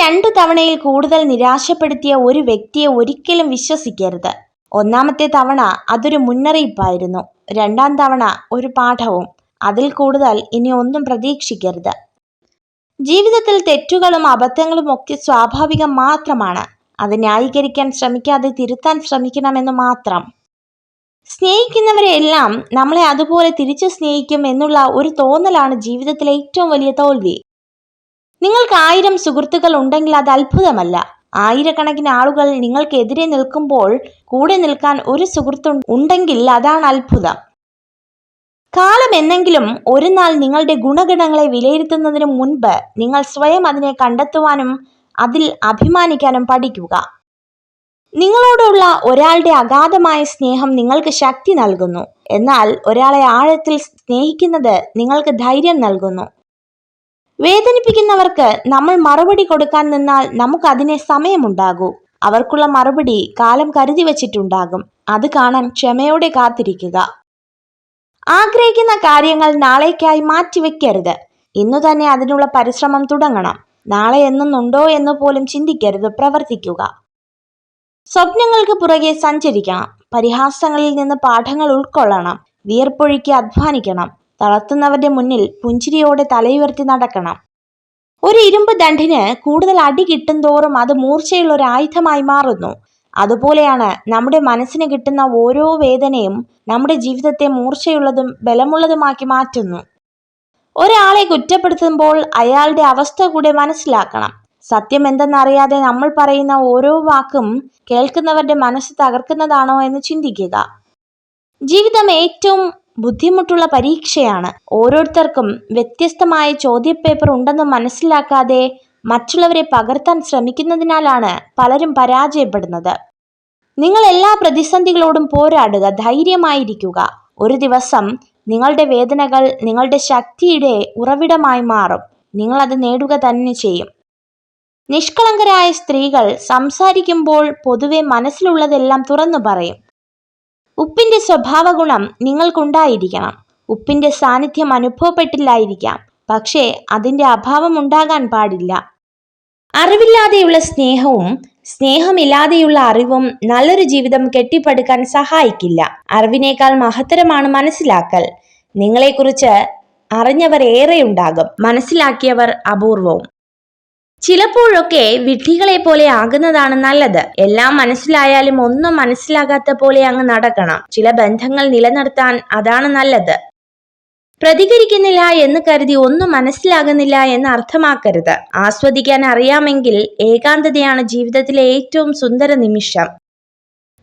2 തവണയിൽ കൂടുതൽ നിരാശപ്പെടുത്തിയ ഒരു വ്യക്തിയെ ഒരിക്കലും വിശ്വസിക്കരുത്. ഒന്നാമത്തെ തവണ അതൊരു മുന്നറിയിപ്പായിരുന്നു. 2ാം തവണ ഒരു പാഠവും. അതിൽ കൂടുതൽ ഇനി ഒന്നും പ്രതീക്ഷിക്കരുത്. ജീവിതത്തിൽ തെറ്റുകളും അബദ്ധങ്ങളും ഒക്കെ സ്വാഭാവികം മാത്രമാണ്. അത് ന്യായീകരിക്കാൻ ശ്രമിക്കാതെ തിരുത്താൻ ശ്രമിക്കണമെന്ന് മാത്രം. സ്നേഹിക്കുന്നവരെയെല്ലാം നമ്മളെ അതുപോലെ തിരിച്ചു സ്നേഹിക്കും എന്നുള്ള ഒരു തോന്നലാണ് ജീവിതത്തിലെ ഏറ്റവും വലിയ തോൽവി. നിങ്ങൾക്ക് 1000 സുഹൃത്തുക്കൾ ഉണ്ടെങ്കിൽ അത് അത്ഭുതമല്ല. 1000കണക്കിന് ആളുകൾ നിങ്ങൾക്കെതിരെ നിൽക്കുമ്പോൾ കൂടെ നിൽക്കാൻ ഒരു സുഹൃത്ത് ഉണ്ടെങ്കിൽ അതാണ് അത്ഭുതം. കാലം എന്നെങ്കിലും ഒരു നാൾ നിങ്ങളുടെ ഗുണഗണങ്ങളെ വിലയിരുത്തുന്നതിന് മുൻപ് നിങ്ങൾ സ്വയം അതിനെ കണ്ടെത്തുവാനും അതിൽ അഭിമാനിക്കാനും പഠിക്കുക. നിങ്ങളോടുള്ള ഒരാളുടെ അഗാധമായ സ്നേഹം നിങ്ങൾക്ക് ശക്തി നൽകുന്നു. എന്നാൽ ഒരാളെ ആഴത്തിൽ സ്നേഹിക്കുന്നത് നിങ്ങൾക്ക് ധൈര്യം നൽകുന്നു. വേദനിപ്പിക്കുന്നവർക്ക് നമ്മൾ മറുപടി കൊടുക്കാൻ നിന്നാൽ നമുക്കതിനെ സമയമുണ്ടാകൂ. അവർക്കുള്ള മറുപടി കാലം കരുതി വച്ചിട്ടുണ്ടാകും. അത് കാണാൻ ക്ഷമയോടെ കാത്തിരിക്കുക. ആഗ്രഹിക്കുന്ന കാര്യങ്ങൾ നാളേക്കായി മാറ്റിവെക്കരുത്. ഇന്നു തന്നെ അതിനുള്ള പരിശ്രമം തുടങ്ങണം. നാളെ എന്നുണ്ടോ എന്ന് പോലും ചിന്തിക്കരുത്, പ്രവർത്തിക്കുക. സ്വപ്നങ്ങൾക്ക് പുറകെ സഞ്ചരിക്കണം. പരിഹാസങ്ങളിൽ നിന്ന് പാഠങ്ങൾ ഉൾക്കൊള്ളണം. വിയർപ്പൊഴുക്കി അധ്വാനിക്കണം. തളർത്തുന്നവരുടെ മുന്നിൽ പുഞ്ചിരിയോടെ തലയുയർത്തി നടക്കണം. ഒരു ഇരുമ്പ് ദണ്ഡിന് കൂടുതൽ അടി കിട്ടും തോറും അത് മൂർച്ചയുള്ള ഒരു ആയുധമായി മാറുന്നു. അതുപോലെയാണ് നമ്മുടെ മനസ്സിന് കിട്ടുന്ന ഓരോ വേദനയും നമ്മുടെ ജീവിതത്തെ മൂർച്ചയുള്ളതും ബലമുള്ളതുമാക്കി മാറ്റുന്നു. ഒരാളെ കുറ്റപ്പെടുത്തുമ്പോൾ അയാളുടെ അവസ്ഥ കൂടെ മനസ്സിലാക്കണം. സത്യം എന്തെന്നറിയാതെ നമ്മൾ പറയുന്ന ഓരോ വാക്കും കേൾക്കുന്നവരുടെ മനസ്സ് തകർക്കുന്നതാണോ എന്ന് ചിന്തിക്കുക. ജീവിതം ഏറ്റവും ബുദ്ധിമുട്ടുള്ള പരീക്ഷയാണ്. ഓരോരുത്തർക്കും വ്യത്യസ്തമായ ചോദ്യപേപ്പർ ഉണ്ടെന്ന് മനസ്സിലാക്കാതെ മറ്റുള്ളവരെ പകർത്താൻ ശ്രമിക്കുന്നതിനാലാണ് പലരും പരാജയപ്പെടുന്നത്. നിങ്ങൾ എല്ലാ പ്രതിസന്ധികളോടും പോരാടുക, ധൈര്യമായിരിക്കുക. ഒരു ദിവസം നിങ്ങളുടെ വേദനകൾ നിങ്ങളുടെ ശക്തിയുടെ ഉറവിടമായി മാറും. നിങ്ങൾ അത് നേടുക തന്നെ ചെയ്യും. നിഷ്കളങ്കരായ സ്ത്രീകൾ സംസാരിക്കുമ്പോൾ പൊതുവെ മനസ്സിലുള്ളതെല്ലാം തുറന്നു പറയും. ഉപ്പിന്റെ സ്വഭാവ ഗുണം നിങ്ങൾക്കുണ്ടായിരിക്കണം. ഉപ്പിന്റെ സാന്നിധ്യം അനുഭവപ്പെട്ടില്ലായിരിക്കാം, പക്ഷേ അതിന്റെ അഭാവം ഉണ്ടാകാൻ പാടില്ല. അറിവില്ലാതെയുള്ള സ്നേഹവും സ്നേഹമില്ലാതെയുള്ള അറിവും നല്ലൊരു ജീവിതം കെട്ടിപ്പടുക്കാൻ സഹായിക്കില്ല. അറിവിനേക്കാൾ മഹത്തരമാണ് മനസ്സിലാക്കൽ. നിങ്ങളെക്കുറിച്ച് അറിഞ്ഞവർ ഏറെയുണ്ടാകും, മനസ്സിലാക്കിയവർ അപൂർവവും. ചിലപ്പോഴൊക്കെ വിഡ്ഢികളെ പോലെ ആകുന്നതാണ് നല്ലത്. എല്ലാം മനസ്സിലായാലും ഒന്നും മനസ്സിലാകാത്ത പോലെ അങ്ങ് നടക്കണം. ചില ബന്ധങ്ങൾ നിലനിർത്താൻ അതാണ് നല്ലത്. പ്രതികരിക്കുന്നില്ല എന്ന് കരുതി ഒന്നും മനസ്സിലാകുന്നില്ല എന്ന് അർത്ഥമാക്കരുത്. ആസ്വദിക്കാൻ അറിയാമെങ്കിൽ ഏകാന്തതയാണ് ജീവിതത്തിലെ ഏറ്റവും സുന്ദര നിമിഷം.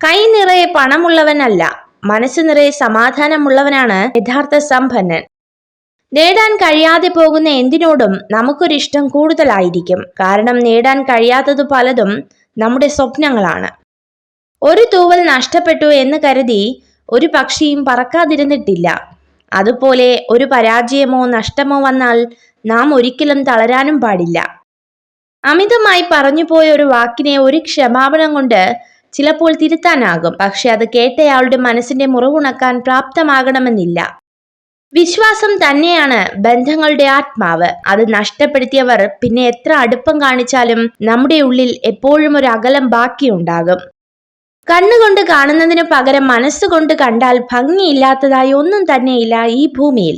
കൈ നിറയെ പണമുള്ളവനല്ല, മനസ്സ് നിറയെ സമാധാനമുള്ളവനാണ് യഥാർത്ഥ സമ്പന്നൻ. നേടാൻ കഴിയാതെ പോകുന്ന എന്തിനോടും നമുക്കൊരിഷ്ടം കൂടുതലായിരിക്കും. കാരണം നേടാൻ കഴിയാത്തത് പലതും നമ്മുടെ സ്വപ്നങ്ങളാണ്. ഒരു തൂവൽ നഷ്ടപ്പെട്ടു എന്ന് കരുതി ഒരു പക്ഷിയും പറക്കാതിരുന്നിട്ടില്ല. അതുപോലെ ഒരു പരാജയമോ നഷ്ടമോ വന്നാൽ നാം ഒരിക്കലും തളരാനും പാടില്ല. അമിതമായി പറഞ്ഞുപോയ ഒരു വാക്കിനെ ഒരു ക്ഷമാപണം കൊണ്ട് ചിലപ്പോൾ തിരുത്താനാകും. പക്ഷെ അത് കേട്ടയാളുടെ മനസ്സിന്റെ മുറിവുണക്കാൻ പ്രാപ്തമാകണമെന്നില്ല. വിശ്വാസം തന്നെയാണ് ബന്ധങ്ങളുടെ ആത്മാവ്. അത് നഷ്ടപ്പെടുത്തിയവർ പിന്നെ എത്ര അടുപ്പം കാണിച്ചാലും നമ്മുടെ ഉള്ളിൽ എപ്പോഴും ഒരു അകലം ബാക്കിയുണ്ടാകും. കണ്ണുകൊണ്ട് കാണുന്നതിന് പകരം മനസ്സുകൊണ്ട് കണ്ടാൽ ഭംഗിയില്ലാത്തതായി ഒന്നും തന്നെയില്ല ഈ ഭൂമിയിൽ.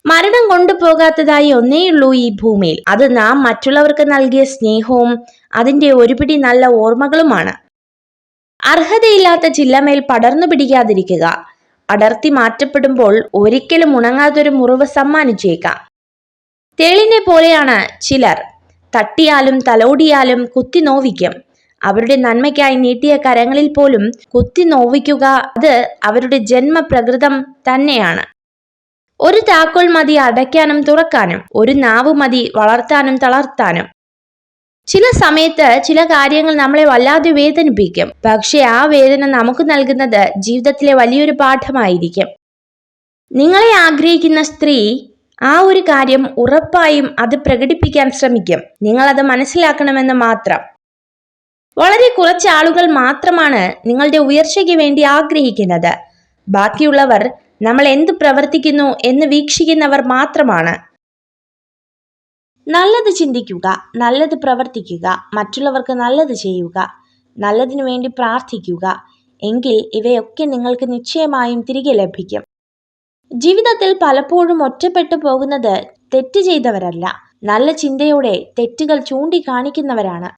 മരണം കൊണ്ടുപോകാത്തതായി ഒന്നേയുള്ളൂ ഈ ഭൂമിയിൽ. അത് നാം മറ്റുള്ളവർക്ക് നൽകിയ സ്നേഹവും അതിന്റെ ഒരുപിടി നല്ല ഓർമ്മകളുമാണ്. അർഹതയില്ലാത്ത ചില്ലമേൽ പടർന്നു പിടിക്കാതിരിക്കുക. അടർത്തി മാറ്റപ്പെടുമ്പോൾ ഒരിക്കലും ഉണങ്ങാത്തൊരു മുറിവ് സമ്മാനിച്ചേക്കാം. തേളിനെ പോലെയാണ് ചിലർ. തട്ടിയാലും തലോടിയാലും കുത്തി നോവിക്കും. അവരുടെ നന്മയ്ക്കായി നീട്ടിയ കരങ്ങളിൽ പോലും കുത്തി നോവിക്കുക അത് അവരുടെ ജന്മപ്രകൃതം തന്നെയാണ്. ഒരു താക്കോൽ മതി അടയ്ക്കാനും തുറക്കാനും, ഒരു നാവ് മതി വളർത്താനും തളർത്താനും. ചില സമയത്ത് ചില കാര്യങ്ങൾ നമ്മളെ വല്ലാതെ വേദനിപ്പിക്കും. പക്ഷെ ആ വേദന നമുക്ക് നൽകുന്നത് ജീവിതത്തിലെ വലിയൊരു പാഠമായിരിക്കും. നിങ്ങളെ ആഗ്രഹിക്കുന്ന സ്ത്രീ ആ ഒരു കാര്യം ഉറപ്പായും അത് പ്രകടിപ്പിക്കാൻ ശ്രമിക്കും. നിങ്ങൾ അത് മനസ്സിലാക്കണമെന്ന് മാത്രം. വളരെ കുറച്ച് ആളുകൾ മാത്രമാണ് നിങ്ങളുടെ ഉയർച്ചയ്ക്ക് വേണ്ടി ആഗ്രഹിക്കുന്നത്. ബാക്കിയുള്ളവർ നമ്മൾ എന്ത് പ്രവർത്തിക്കുന്നു എന്ന് വീക്ഷിക്കുന്നവർ മാത്രമാണ്. നല്ലത് ചിന്തിക്കുക, നല്ലത് പ്രവർത്തിക്കുക, മറ്റുള്ളവർക്ക് നല്ലത് ചെയ്യുക, നല്ലതിനു വേണ്ടി പ്രാർത്ഥിക്കുക. എങ്കിൽ ഇവയൊക്കെ നിങ്ങൾക്ക് നിശ്ചയമായും തിരികെ ലഭിക്കും. ജീവിതത്തിൽ പലപ്പോഴും ഒറ്റപ്പെട്ടു പോകുന്നത് തെറ്റ് ചെയ്തവരല്ല, നല്ല ചിന്തയോടെ തെറ്റുകൾ ചൂണ്ടിക്കാണിക്കുന്നവരാണ്.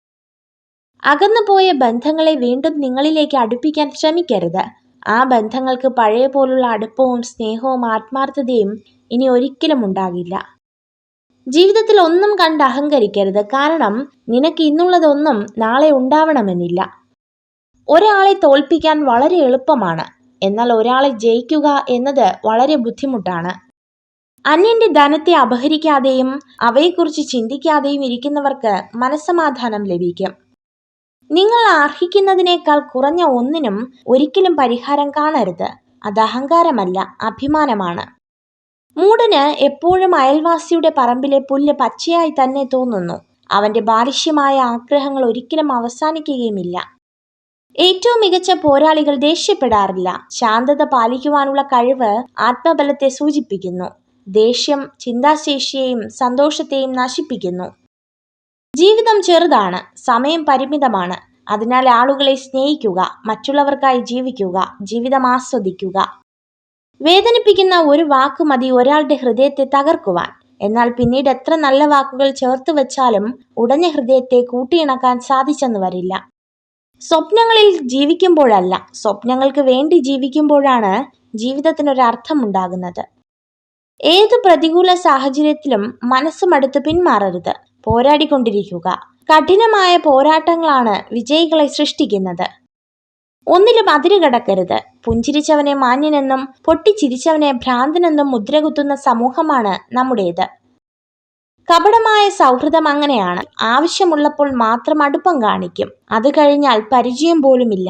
അകന്നുപോയ ബന്ധങ്ങളെ വീണ്ടും നിങ്ങളിലേക്ക് അടുപ്പിക്കാൻ ശ്രമിക്കരുത്. ആ ബന്ധങ്ങൾക്ക് പഴയ പോലുള്ള അടുപ്പവും സ്നേഹവും ആത്മാർത്ഥതയും ഇനി ഒരിക്കലും ഉണ്ടാകില്ല. ജീവിതത്തിൽ ഒന്നും കണ്ട് അഹങ്കരിക്കരുത്. കാരണം നിനക്ക് ഇന്നുള്ളതൊന്നും നാളെ ഉണ്ടാവണമെന്നില്ല. ഒരാളെ തോൽപ്പിക്കാൻ വളരെ എളുപ്പമാണ്, എന്നാൽ ഒരാളെ ജയിക്കുക എന്നത് വളരെ ബുദ്ധിമുട്ടാണ്. അന്യന്റെ ധനത്തെ അപഹരിക്കാതെയും അവയെക്കുറിച്ച് ചിന്തിക്കാതെയും ഇരിക്കുന്നവർക്ക് മനസ്സമാധാനം ലഭിക്കും. നിങ്ങൾ അർഹിക്കുന്നതിനേക്കാൾ കുറഞ്ഞ ഒന്നിനും ഒരിക്കലും പരിഹാരം കാണരുത്. അത് അഹങ്കാരമല്ല, അഭിമാനമാണ്. മൂഢന് എപ്പോഴും അയൽവാസിയുടെ പറമ്പിലെ പുല്ല് പച്ചയായി തന്നെ തോന്നുന്നു. അവന്റെ ബാലിശ്യമായ ആഗ്രഹങ്ങൾ ഒരിക്കലും അവസാനിക്കുകയുമില്ല. ഏറ്റവും മികച്ച പോരാളികൾ ദേഷ്യപ്പെടാറില്ല. ശാന്തത പാലിക്കുവാനുള്ള കഴിവ് ആത്മബലത്തെ സൂചിപ്പിക്കുന്നു. ദേഷ്യം ചിന്താശേഷിയെയും സന്തോഷത്തെയും നശിപ്പിക്കുന്നു. ജീവിതം ചെറുതാണ്, സമയം പരിമിതമാണ്. അതിനാൽ ആളുകളെ സ്നേഹിക്കുക, മറ്റുള്ളവർക്കായി ജീവിക്കുക, ജീവിതം ആസ്വദിക്കുക. വേദനിപ്പിക്കുന്ന ഒരു വാക്ക് മതി ഒരാളുടെ ഹൃദയത്തെ തകർക്കുവാൻ. എന്നാൽ പിന്നീട് എത്ര നല്ല വാക്കുകൾ ചേർത്ത് വെച്ചാലും ഉടഞ്ഞ ഹൃദയത്തെ കൂട്ടിയിണക്കാൻ സാധിച്ചെന്ന് വരില്ല. സ്വപ്നങ്ങളിൽ ജീവിക്കുമ്പോഴല്ല, സ്വപ്നങ്ങൾക്ക് വേണ്ടി ജീവിക്കുമ്പോഴാണ് ജീവിതത്തിനൊരർത്ഥമുണ്ടാകുന്നത്. ഏത് പ്രതികൂല സാഹചര്യത്തിലും മനസ്സുമടുത്ത് പിന്മാറരുത്. പോരാടിക്കൊണ്ടിരിക്കുക. കഠിനമായ പോരാട്ടങ്ങളാണ് വിജയികളെ സൃഷ്ടിക്കുന്നത്. ഒന്നിലും അതിരുകടക്കരുത്. പുഞ്ചിരിച്ചവനെ മാന്യനെന്നും പൊട്ടിച്ചിരിച്ചവനെ ഭ്രാന്തനെന്നും മുദ്രകുത്തുന്ന സമൂഹമാണ് നമ്മുടേത്. കപടമായ സൗഹൃദം അങ്ങനെയാണ്. ആവശ്യമുള്ളപ്പോൾ മാത്രം അടുപ്പം കാണിക്കും, അത് കഴിഞ്ഞാൽ പരിചയം പോലുമില്ല.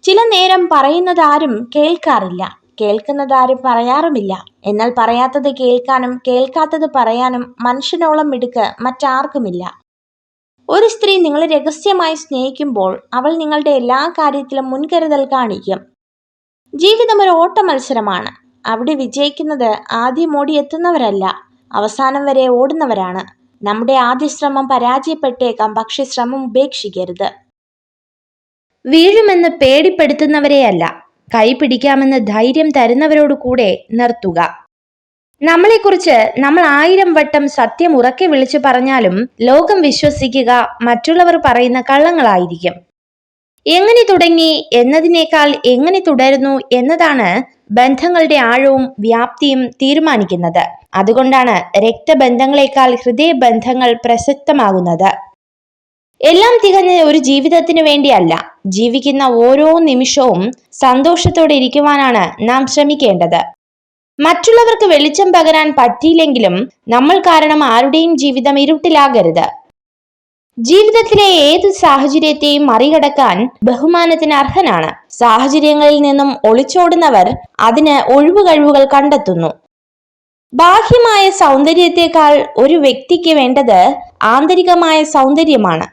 ചില നേരം പറയുന്നതാരും കേൾക്കാറില്ല, കേൾക്കുന്നതാരും പറയാറുമില്ല. എന്നാൽ പറയാത്തത് കേൾക്കാനും കേൾക്കാത്തത് പറയാനും മനുഷ്യനോളം മിടുക്ക് മറ്റാർക്കുമില്ല. ഒരു സ്ത്രീ നിങ്ങളെ രഹസ്യമായി സ്നേഹിക്കുമ്പോൾ അവൾ നിങ്ങളുടെ എല്ലാ കാര്യത്തിലും മുൻകരുതൽ കാണിക്കും. ജീവിതം ഒരു ഓട്ട മത്സരമാണ്. അവിടെ വിജയിക്കുന്നത് ആദ്യം ഓടിയെത്തുന്നവരല്ല, അവസാനം വരെ ഓടുന്നവരാണ്. നമ്മുടെ ആദ്യ ശ്രമം പരാജയപ്പെട്ടേക്കാം, പക്ഷെ ശ്രമം ഉപേക്ഷിക്കരുത്. വീഴുമെന്ന് പേടിപ്പെടുത്തുന്നവരെയല്ല, കൈ പിടിക്കാമെന്ന് ധൈര്യം തരുന്നവരോട് കൂടെ നിർത്തുക. നമ്മളെക്കുറിച്ച് നമ്മൾ 1000 വട്ടം സത്യം ഉറക്കെ വിളിച്ചു പറഞ്ഞാലും ലോകം വിശ്വസിക്കുക മറ്റുള്ളവർ പറയുന്ന കള്ളങ്ങളായിരിക്കും. എങ്ങനെ തുടങ്ങി എന്നതിനേക്കാൾ എങ്ങനെ തുടരുന്നു എന്നതാണ് ബന്ധങ്ങളുടെ ആഴവും വ്യാപ്തിയും തീരുമാനിക്കുന്നത്. അതുകൊണ്ടാണ് രക്തബന്ധങ്ങളെക്കാൾ ഹൃദയബന്ധങ്ങൾ പ്രസക്തമാകുന്നത്. എല്ലാം തികഞ്ഞ ഒരു ജീവിതത്തിന് വേണ്ടിയല്ല, ജീവിക്കുന്ന ഓരോ നിമിഷവും സന്തോഷത്തോടെ ഇരിക്കുവാനാണ് നാം ശ്രമിക്കേണ്ടത്. മറ്റുള്ളവർക്ക് വെളിച്ചം പകരാൻ പറ്റിയില്ലെങ്കിലും നമ്മൾ കാരണം ആരുടെയും ജീവിതം ഇരുട്ടിലാകരുത്. ജീവിതത്തിലെ ഏത് സാഹചര്യത്തെയും മറികടക്കാൻ ബഹുമാനത്തിന് അർഹനാണ്. സാഹചര്യങ്ങളിൽ നിന്നും ഒളിച്ചോടുന്നവർ അതിന് ഒഴിവുകഴിവുകൾ കണ്ടെത്തുന്നു. ബാഹ്യമായ സൗന്ദര്യത്തെക്കാൾ ഒരു വ്യക്തിക്ക് വേണ്ടത് ആന്തരികമായ സൗന്ദര്യമാണ്.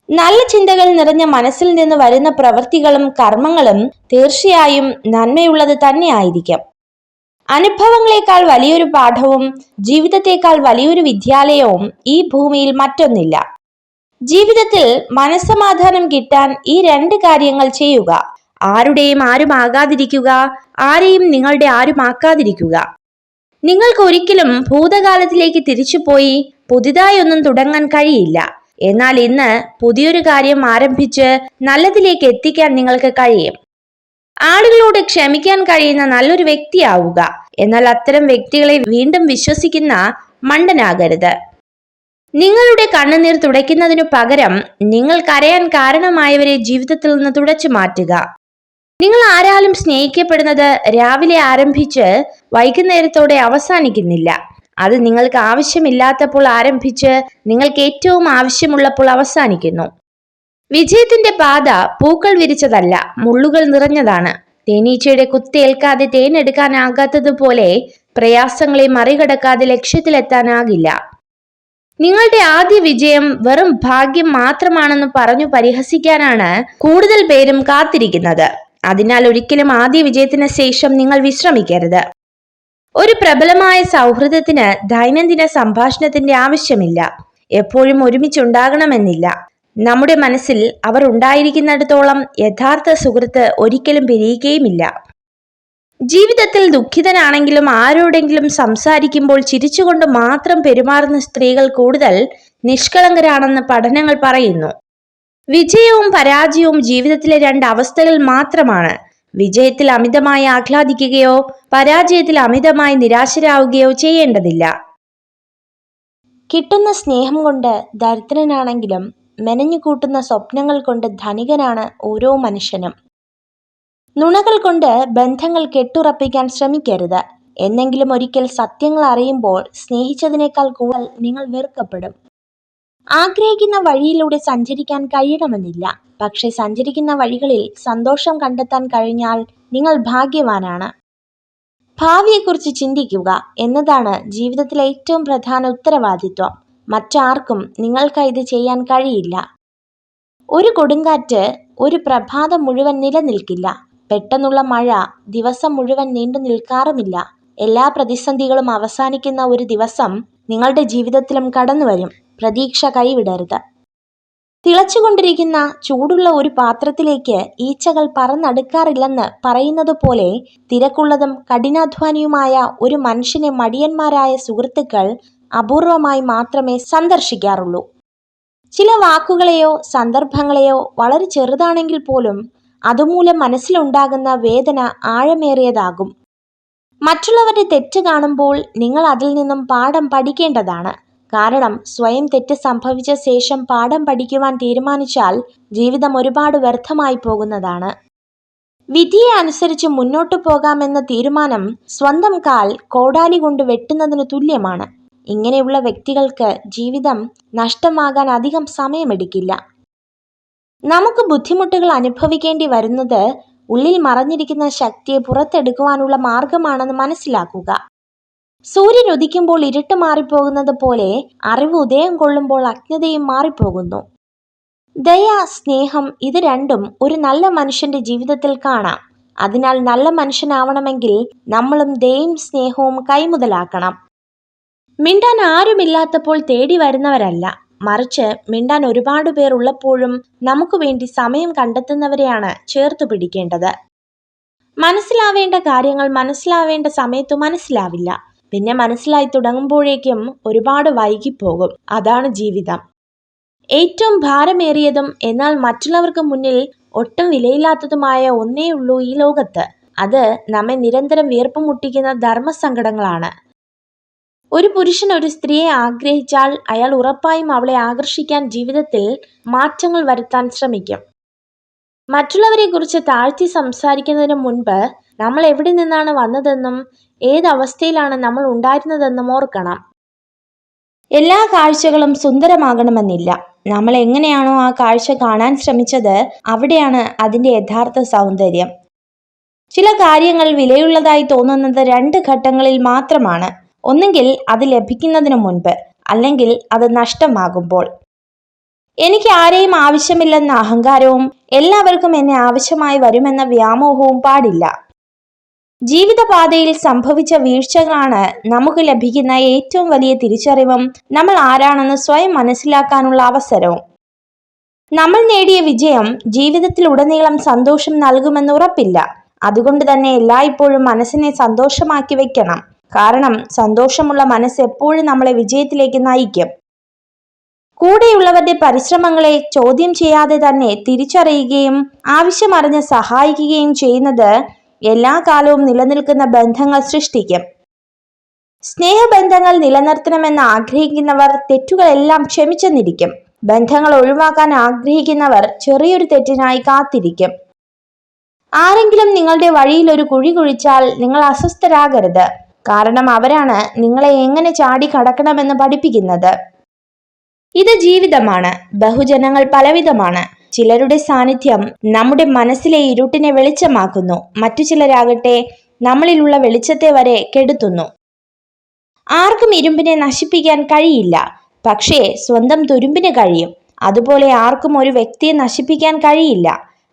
നല്ല ചിന്തകൾ നിറഞ്ഞ മനസ്സിൽ നിന്ന് വരുന്ന പ്രവൃത്തികളും കർമ്മങ്ങളും തീർച്ചയായും നന്മയുള്ളത് തന്നെയായിരിക്കും. അനുഭവങ്ങളെക്കാൾ വലിയൊരു പാഠവും ജീവിതത്തെക്കാൾ വലിയൊരു വിദ്യാലയവും ഈ ഭൂമിയിൽ മറ്റൊന്നില്ല. ജീവിതത്തിൽ മനസ്സമാധാനം കിട്ടാൻ ഈ 2 കാര്യങ്ങൾ ചെയ്യുക. ആരുടെയും ആരുമാകാതിരിക്കുക, ആരെയും നിങ്ങളുടെ ആരുമാക്കാതിരിക്കുക. നിങ്ങൾക്ക് ഒരിക്കലും ഭൂതകാലത്തിലേക്ക് തിരിച്ചുപോയി പുതിയതായി ഒന്നും തുടങ്ങാൻ കഴിയില്ല. എന്നാൽ ഇന്ന് പുതിയൊരു കാര്യം ആരംഭിച്ച് നല്ലതിലേക്ക് എത്തിക്കാൻ നിങ്ങൾക്ക് കഴിയും. ആളുകളോട് ക്ഷമിക്കാൻ കഴിയുന്ന നല്ലൊരു വ്യക്തിയാവുക. എന്നാൽ അത്തരം വ്യക്തികളെ വീണ്ടും വിശ്വസിക്കുന്ന മണ്ടനാകരുത്. നിങ്ങളുടെ കണ്ണുനീർ തുടയ്ക്കുന്നതിനു പകരം നിങ്ങൾ കരയാൻ കാരണമായവരെ ജീവിതത്തിൽ നിന്ന് തുടച്ചു മാറ്റുക. നിങ്ങൾ ആരാലും സ്നേഹിക്കപ്പെടുന്നത് രാവിലെ ആരംഭിച്ച് വൈകുന്നേരത്തോടെ അവസാനിക്കുന്നില്ല. അത് നിങ്ങൾക്ക് ആവശ്യമില്ലാത്തപ്പോൾ ആരംഭിച്ച് നിങ്ങൾക്ക് ഏറ്റവും ആവശ്യമുള്ളപ്പോൾ അവസാനിക്കുന്നു. വിജയത്തിന്റെ പാത പൂക്കൾ വിരിച്ചതല്ല, മുള്ളുകൾ നിറഞ്ഞതാണ്. തേനീച്ചയുടെ കുത്തേൽക്കാതെ തേനെടുക്കാനാകാത്തതുപോലെ പ്രയാസങ്ങളെ മറികടക്കാതെ ലക്ഷ്യത്തിലെത്താനാകില്ല. നിങ്ങളുടെ ആദ്യ വിജയം വെറും ഭാഗ്യം മാത്രമാണെന്ന് പറഞ്ഞു പരിഹസിക്കാനാണ് കൂടുതൽ പേരും കാത്തിരിക്കുന്നത്. അതിനാൽ ഒരിക്കലും ആദ്യ വിജയത്തിന് ശേഷം നിങ്ങൾ വിശ്രമിക്കരുത്. ഒരു പ്രബലമായ സൗഹൃദത്തിന് ദൈനംദിന സംഭാഷണത്തിന്റെ ആവശ്യമില്ല. എപ്പോഴും ഒരുമിച്ചുണ്ടാകണമെന്നില്ല. നമ്മുടെ മനസ്സിൽ അവർ ഉണ്ടായിരിക്കുന്നിടത്തോളം യഥാർത്ഥ സുഹൃത്ത് ഒരിക്കലും പിരിയുകയുമില്ല. ജീവിതത്തിൽ ദുഃഖിതനാണെങ്കിലും ആരോടെങ്കിലും സംസാരിക്കുമ്പോൾ ചിരിച്ചുകൊണ്ട് മാത്രം പെരുമാറുന്ന സ്ത്രീകൾ കൂടുതൽ നിഷ്കളങ്കരാണെന്ന് പഠനങ്ങൾ പറയുന്നു. വിജയവും പരാജയവും ജീവിതത്തിലെ രണ്ട് അവസ്ഥകൾ മാത്രമാണ്. വിജയത്തിൽ അമിതമായി ആഹ്ലാദിക്കുകയോ പരാജയത്തിൽ അമിതമായി നിരാശരാവുകയോ ചെയ്യേണ്ടതില്ല. കിട്ടുന്ന സ്നേഹം കൊണ്ട് ദരിദ്രനാണെങ്കിലും മെനഞ്ഞുകൂട്ടുന്ന സ്വപ്നങ്ങൾ കൊണ്ട് ധനികനാണ് ഓരോ മനുഷ്യനും. നുണകൾ കൊണ്ട് ബന്ധങ്ങൾ കെട്ടുറപ്പിക്കാൻ ശ്രമിക്കരുത്. എന്നെങ്കിലും ഒരിക്കൽ സത്യങ്ങൾ അറിയുമ്പോൾ സ്നേഹിച്ചതിനേക്കാൾ കൂടുതൽ നിങ്ങൾ വെറുക്കപ്പെടും. ആഗ്രഹിക്കുന്ന വഴിയിലൂടെ സഞ്ചരിക്കാൻ കഴിയണമെന്നില്ല. പക്ഷെ സഞ്ചരിക്കുന്ന വഴികളിൽ സന്തോഷം കണ്ടെത്താൻ കഴിഞ്ഞാൽ നിങ്ങൾ ഭാഗ്യവാനാണ്. ഭാവിയെക്കുറിച്ച് ചിന്തിക്കുക എന്നതാണ് ജീവിതത്തിലെ ഏറ്റവും പ്രധാന ഉത്തരവാദിത്വം. മറ്റാർക്കും നിങ്ങൾക്ക് ഇത് ചെയ്യാൻ കഴിയില്ല. ഒരു കൊടുങ്കാറ്റ് ഒരു പ്രഭാതം മുഴുവൻ നിലനിൽക്കില്ല. പെട്ടെന്നുള്ള മഴ ദിവസം മുഴുവൻ നീണ്ടു നിൽക്കാറുമില്ല. എല്ലാ പ്രതിസന്ധികളും അവസാനിക്കുന്ന ഒരു ദിവസം നിങ്ങളുടെ ജീവിതത്തിലും കടന്നുവരും. പ്രതീക്ഷ കൈവിടരുത്. തിളച്ചുകൊണ്ടിരിക്കുന്ന ചൂടുള്ള ഒരു പാത്രത്തിലേക്ക് ഈച്ചകൾ പറന്നടുക്കാറില്ലെന്ന് പറയുന്നത് പോലെ തിരക്കുള്ളതും കഠിനാധ്വാനിയുമായ ഒരു മനുഷ്യനെ മടിയന്മാരായ സുഹൃത്തുക്കൾ അപൂർവമായി മാത്രമേ സന്ദർശിക്കാറുള്ളൂ. ചില വാക്കുകളെയോ സന്ദർഭങ്ങളെയോ വളരെ ചെറുതാണെങ്കിൽ പോലും അതുമൂലം മനസ്സിലുണ്ടാകുന്ന വേദന ആഴമേറിയതാകും. മറ്റുള്ളവരുടെ തെറ്റ് കാണുമ്പോൾ നിങ്ങൾ അതിൽ നിന്നും പാഠം പഠിക്കേണ്ടതാണ്. കാരണം സ്വയം തെറ്റ് സംഭവിച്ച ശേഷം പാഠം പഠിക്കുവാൻ തീരുമാനിച്ചാൽ ജീവിതം ഒരുപാട് വ്യർത്ഥമായി പോകുന്നതാണ്. വിധിയെ അനുസരിച്ച് മുന്നോട്ടു പോകാമെന്ന തീരുമാനം സ്വന്തം കാൽ കോടാലി കൊണ്ട് വെട്ടുന്നതിന് തുല്യമാണ്. ഇങ്ങനെയുള്ള വ്യക്തികൾക്ക് ജീവിതം നഷ്ടമാകാൻ അധികം സമയമെടുക്കില്ല. നമുക്ക് ബുദ്ധിമുട്ടുകൾ അനുഭവിക്കേണ്ടി വരുന്നത് ഉള്ളിൽ മറഞ്ഞിരിക്കുന്ന ശക്തിയെ പുറത്തെടുക്കുവാനുള്ള മാർഗമാണെന്ന് മനസ്സിലാക്കുക. സൂര്യൻ ഉദിക്കുമ്പോൾ ഇരുട്ട് മാറിപ്പോകുന്നത് പോലെ അറിവ് ഉദയം കൊള്ളുമ്പോൾ അജ്ഞതയും മാറിപ്പോകുന്നു. ദയ, സ്നേഹം ഇത് രണ്ടും ഒരു നല്ല മനുഷ്യന്റെ ജീവിതത്തിൽ കാണാം. അതിനാൽ നല്ല മനുഷ്യനാവണമെങ്കിൽ നമ്മളും ദയയും സ്നേഹവും കൈമുതലാക്കണം. മിണ്ടാൻ ആരുമില്ലാത്തപ്പോൾ തേടി വരുന്നവരല്ല, മറിച്ച് മിണ്ടാൻ ഒരുപാട് പേർ ഉള്ളപ്പോഴും നമുക്ക് വേണ്ടി സമയം കണ്ടെത്തുന്നവരെയാണ് ചേർത്തു പിടിക്കേണ്ടത്. മനസ്സിലാവേണ്ട കാര്യങ്ങൾ മനസ്സിലാവേണ്ട സമയത്ത് മനസ്സിലാവില്ല. പിന്നെ മനസ്സിലായി തുടങ്ങുമ്പോഴേക്കും ഒരുപാട് വൈകിപ്പോകും. അതാണ് ജീവിതം. ഏറ്റവും ഭാരമേറിയതും എന്നാൽ മറ്റുള്ളവർക്ക് മുന്നിൽ ഒട്ടും വിലയില്ലാത്തതുമായ ഒന്നേ ഉള്ളൂ ഈ ലോകത്ത്. അത് നമ്മെ നിരന്തരം വീർപ്പ് മുട്ടിക്കുന്ന ധർമ്മസങ്കടങ്ങളാണ്. ഒരു പുരുഷൻ ഒരു സ്ത്രീയെ ആഗ്രഹിച്ചാൽ അയാൾ ഉറപ്പായും അവളെ ആകർഷിക്കാൻ ജീവിതത്തിൽ മാറ്റങ്ങൾ വരുത്താൻ ശ്രമിക്കും. മറ്റുള്ളവരെ കുറിച്ച് താഴ്ത്തി സംസാരിക്കുന്നതിന് മുൻപ് നമ്മൾ എവിടെ നിന്നാണ് വന്നതെന്നും ഏതവസ്ഥയിലാണ് നമ്മൾ ഉണ്ടായിരുന്നതെന്നും ഓർക്കണം. എല്ലാ കാഴ്ചകളും സുന്ദരമാകണമെന്നില്ല. നമ്മൾ എങ്ങനെയാണോ ആ കാഴ്ച കാണാൻ ശ്രമിച്ചത് അവിടെയാണ് അതിൻ്റെ യഥാർത്ഥ സൗന്ദര്യം. ചില കാര്യങ്ങൾ വിലയുള്ളതായി തോന്നുന്നത് രണ്ട് ഘട്ടങ്ങളിൽ മാത്രമാണ്. ഒന്നുകിൽ അത് ലഭിക്കുന്നതിന് മുൻപ്, അല്ലെങ്കിൽ അത് നഷ്ടമാകുമ്പോൾ. എനിക്ക് ആരെയും ആവശ്യമില്ലെന്ന അഹങ്കാരവും എല്ലാവർക്കും എന്നെ ആവശ്യമായി വരുമെന്ന വ്യാമോഹവും പാടില്ല. ജീവിതപാതയിൽ സംഭവിച്ച വീഴ്ചകളാണ് നമുക്ക് ലഭിക്കുന്ന ഏറ്റവും വലിയ തിരിച്ചറിവും നമ്മൾ ആരാണെന്ന് സ്വയം മനസ്സിലാക്കാനുള്ള അവസരവും. നമ്മൾ നേടിയ വിജയം ജീവിതത്തിൽ ഉടനീളം സന്തോഷം നൽകുമെന്ന് ഉറപ്പില്ല. അതുകൊണ്ട് തന്നെ എല്ലായ്പ്പോഴും മനസ്സിനെ സന്തോഷമാക്കി വെക്കണം. കാരണം സന്തോഷമുള്ള മനസ്സ് എപ്പോഴും നമ്മളെ വിജയത്തിലേക്ക് നയിക്കും. കൂടെയുള്ളവരുടെ പരിശ്രമങ്ങളെ ചോദ്യം ചെയ്യാതെ തന്നെ തിരിച്ചറിയുകയും ആവശ്യമറിഞ്ഞ് സഹായിക്കുകയും ചെയ്യുന്നത് എല്ലാ കാലവും നിലനിൽക്കുന്ന ബന്ധങ്ങൾ സൃഷ്ടിക്കും. സ്നേഹബന്ധങ്ങൾ നിലനിർത്തണമെന്ന് ആഗ്രഹിക്കുന്നവർ തെറ്റുകളെല്ലാം ക്ഷമിച്ചെന്നിരിക്കും. ബന്ധങ്ങൾ ഒഴിവാക്കാൻ ആഗ്രഹിക്കുന്നവർ ചെറിയൊരു തെറ്റിനായി കാത്തിരിക്കും. ആരെങ്കിലും നിങ്ങളുടെ വഴിയിൽ ഒരു കുഴി കുഴിച്ചാൽ നിങ്ങൾ അസ്വസ്ഥരാകരുത്. കാരണം അവരാണ് നിങ്ങളെ എങ്ങനെ ചാടി കടക്കണമെന്ന് പഠിപ്പിക്കുന്നത്. ഇത് ജീവിതമാണ്. ബഹുജനങ്ങൾ പലവിധമാണ്. ചിലരുടെ സാന്നിധ്യം നമ്മുടെ മനസ്സിലെ ഇരുട്ടിനെ വെളിച്ചമാക്കുന്നു. മറ്റു ചിലരാകട്ടെ നമ്മളിലുള്ള വെളിച്ചത്തെ വരെ കെടുത്തുന്നു. ആർക്കും ഇരുമ്പിനെ നശിപ്പിക്കാൻ കഴിയില്ല, പക്ഷേ സ്വന്തം തുരുമ്പിന് കഴിയും. അതുപോലെ ആർക്കും ഒരു വ്യക്തിയെ നശിപ്പിക്കാൻ കഴിയില്ല,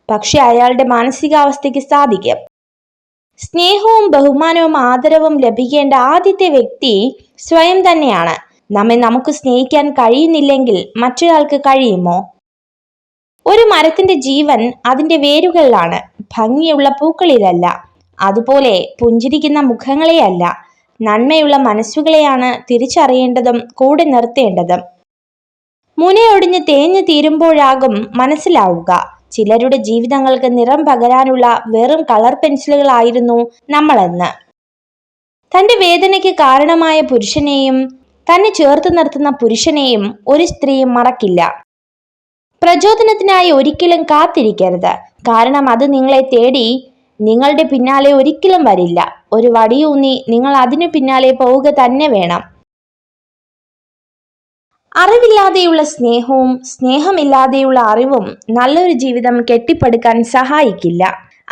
പക്ഷെ അയാളുടെ മാനസികാവസ്ഥയ്ക്ക് സാധിക്കും. സ്നേഹവും ബഹുമാനവും ആദരവും ലഭിക്കേണ്ട ആദ്യത്തെ വ്യക്തി സ്വയം തന്നെയാണ്. നമ്മെ നമുക്ക് സ്നേഹിക്കാൻ കഴിയുന്നില്ലെങ്കിൽ മറ്റൊരാൾക്ക് കഴിയുമോ? ഒരു മരത്തിന്റെ ജീവൻ അതിന്റെ വേരുകളിലാണ്, ഭംഗിയുള്ള പൂക്കളിലല്ല. അതുപോലെ പുഞ്ചിരിക്കുന്ന മുഖങ്ങളെയല്ല, നന്മയുള്ള മനസ്സുകളെയാണ് തിരിച്ചറിയേണ്ടതും കൂടെ നിർത്തേണ്ടതും. മുനയൊടിഞ്ഞ് തേഞ്ഞു തീരുമ്പോഴാകും മനസ്സിലാവുക, ചിലരുടെ ജീവിതങ്ങൾക്ക് നിറം പകരാനുള്ള വെറും കളർ പെൻസിലുകളായിരുന്നു നമ്മളെന്ന്. തന്റെ വേദനയ്ക്ക് കാരണമായ പുരുഷനെയും തന്നെ ചേർത്ത് നിർത്തുന്ന പുരുഷനെയും ഒരു സ്ത്രീയും മറക്കില്ല. പ്രചോദനത്തിനായി ഒരിക്കലും കാത്തിരിക്കരുത്, കാരണം അത് നിങ്ങളെ തേടി നിങ്ങളുടെ പിന്നാലെ ഒരിക്കലും വരില്ല. ഒരു വടിയൂന്നി നിങ്ങൾ അതിനു പിന്നാലെ പോവുക തന്നെ വേണം. അറിവില്ലാതെയുള്ള സ്നേഹവും സ്നേഹമില്ലാതെയുള്ള അറിവും നല്ലൊരു ജീവിതം കെട്ടിപ്പടുക്കാൻ സഹായിക്കില്ല.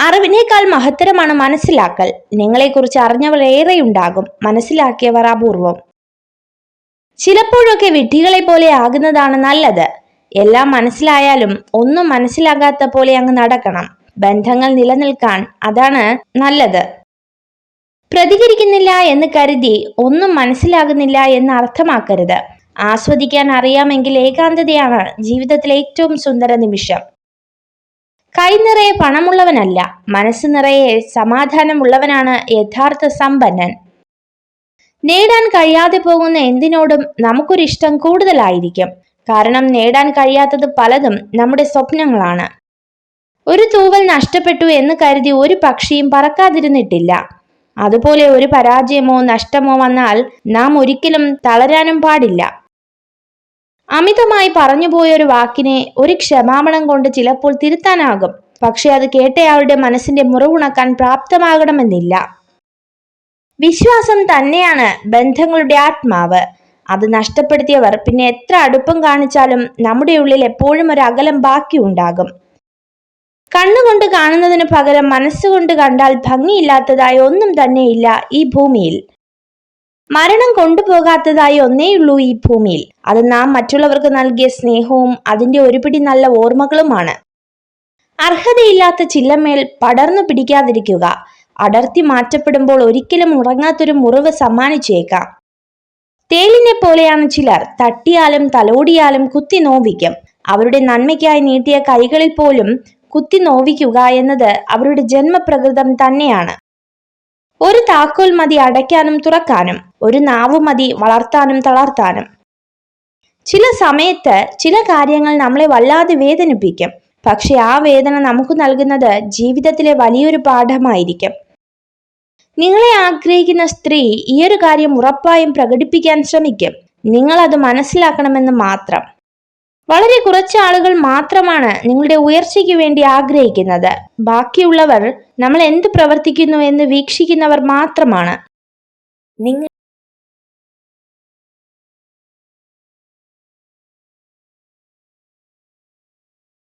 അറിവിനേക്കാൾ മഹത്തരമാണ് മനസ്സിലാക്കൽ. നിങ്ങളെക്കുറിച്ച് അറിഞ്ഞവർ ഏറെയുണ്ടാകും, മനസ്സിലാക്കിയവർ അപൂർവം. ചിലപ്പോഴൊക്കെ വിഡ്ഢികളെ പോലെ ആകുന്നതാണ് നല്ലത്. എല്ലാം മനസ്സിലായാലും ഒന്നും മനസ്സിലാകാത്ത പോലെ അങ്ങ് നടക്കണം. ബന്ധങ്ങൾ നിലനിൽക്കാൻ അതാണ് നല്ലത്. പ്രതികരിക്കുന്നില്ല എന്ന് കരുതി ഒന്നും മനസ്സിലാകുന്നില്ല എന്ന് അർത്ഥമാക്കരുത്. ആസ്വദിക്കാൻ അറിയാമെങ്കിൽ ഏകാന്തതയാണ് ജീവിതത്തിലെ ഏറ്റവും സുന്ദര നിമിഷം. കൈ നിറയെ പണമുള്ളവനല്ല, മനസ്സ് നിറയെ സമാധാനമുള്ളവനാണ് യഥാർത്ഥ സമ്പന്നൻ. നേടാൻ കഴിയാതെ പോകുന്ന എന്തിനോടും നമുക്കൊരിഷ്ടം കൂടുതലായിരിക്കും. കാരണം നേടാൻ കഴിയാത്തത് പലതും നമ്മുടെ സ്വപ്നങ്ങളാണ്. ഒരു തൂവൽ നഷ്ടപ്പെട്ടു എന്ന് കരുതി ഒരു പക്ഷിയും പറക്കാതിരുന്നിട്ടില്ല. അതുപോലെ ഒരു പരാജയമോ നഷ്ടമോ വന്നാൽ നാം ഒരിക്കലും തളരാനും പാടില്ല. അമിതമായി പറഞ്ഞുപോയൊരു വാക്കിനെ ഒരു ക്ഷമാപണം കൊണ്ട് ചിലപ്പോൾ തിരുത്താനാകും, പക്ഷെ അത് കേട്ടയാളുടെ മനസ്സിന്റെ മുറിവുണക്കാൻ പ്രാപ്തമാകണമെന്നില്ല. വിശ്വാസം തന്നെയാണ് ബന്ധങ്ങളുടെ ആത്മാവ്. അത് നഷ്ടപ്പെടുത്തിയവർ പിന്നെ എത്ര അടുപ്പം കാണിച്ചാലും നമ്മുടെ ഉള്ളിൽ എപ്പോഴും ഒരു അകലം ബാക്കിയുണ്ടാകും. കണ്ണുകൊണ്ട് കാണുന്നതിന് പകരം മനസ്സുകൊണ്ട് കണ്ടാൽ ഭംഗിയില്ലാത്തതായി ഒന്നും തന്നെയില്ല ഈ ഭൂമിയിൽ. മരണം കൊണ്ടുപോകാത്തതായി ഒന്നേയുള്ളൂ ഈ ഭൂമിയിൽ. അത് നാം മറ്റുള്ളവർക്ക് നൽകിയ സ്നേഹവും അതിന്റെ ഒരുപിടി നല്ല ഓർമ്മകളുമാണ്. അർഹതയില്ലാത്ത ചില്ലമേൽ പടർന്നു പിടിക്കാതിരിക്കുക. അടർത്തി മാറ്റപ്പെടുമ്പോൾ ഒരിക്കലും ഉറങ്ങാത്തൊരു മുറിവ് സമ്മാനിച്ചേക്കാം. തേലിനെ പോലെയാണ് ചിലർ, തട്ടിയാലും തലോടിയാലും കുത്തി നോവിക്കും. അവരുടെ നന്മയ്ക്കായി നീട്ടിയ കൈകളിൽ പോലും കുത്തി നോവിക്കുക എന്നത് അവരുടെ ജന്മപ്രകൃതം തന്നെയാണ്. ഒരു താക്കോൽ മതി അടയ്ക്കാനും തുറക്കാനും, ഒരു നാവ് മതി വളർത്താനും തളർത്താനും. ചില സമയത്ത് ചില കാര്യങ്ങൾ നമ്മളെ വല്ലാതെ വേദനിപ്പിക്കും, പക്ഷെ ആ വേദന നമുക്ക് നൽകുന്നത് ജീവിതത്തിലെ വലിയൊരു പാഠമായിരിക്കും. നിങ്ങളെ ആഗ്രഹിക്കുന്ന സ്ത്രീ ഈയൊരു കാര്യം ഉറപ്പായും പ്രകടിപ്പിക്കാൻ ശ്രമിക്കും. നിങ്ങൾ അത് മനസ്സിലാക്കണമെന്ന് മാത്രം. വളരെ കുറച്ച് ആളുകൾ മാത്രമാണ് നിങ്ങളുടെ ഉയർച്ചയ്ക്ക് വേണ്ടി ആഗ്രഹിക്കുന്നത്. ബാക്കിയുള്ളവർ നമ്മൾ എന്ത് പ്രവർത്തിക്കുന്നു എന്ന് വീക്ഷിക്കുന്നവർ മാത്രമാണ്. നിങ്ങൾ